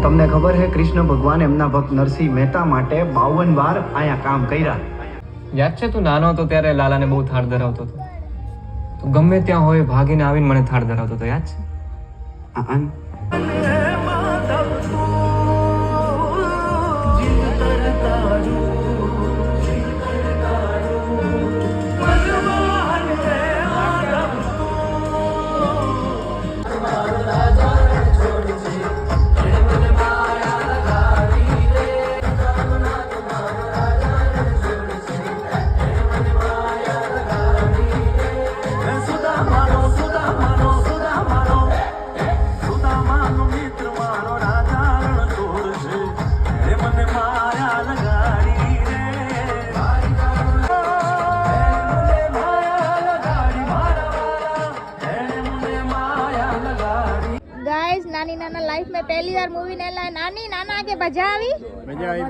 તમને ખબર છે કૃષ્ણ ભગવાન એમના ભક્ત નરસિંહ મહેતા માટે 52 વાર અહીંયા કામ કર્યા. યાદ છે તું નાનો હતો ત્યારે લાલાને બહુ થાળ ધરાવતો હતો. તું ગમે ત્યાં હોય ભાગીને આવીને મને થાળ ધરાવતો હતો, યાદ છે? नानी नाना लाइफ में पहली बार मूवी ने ला नानी नाना के मजा आई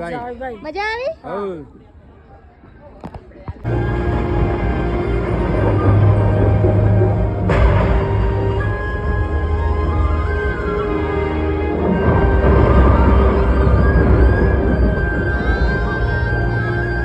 भाई मजा आई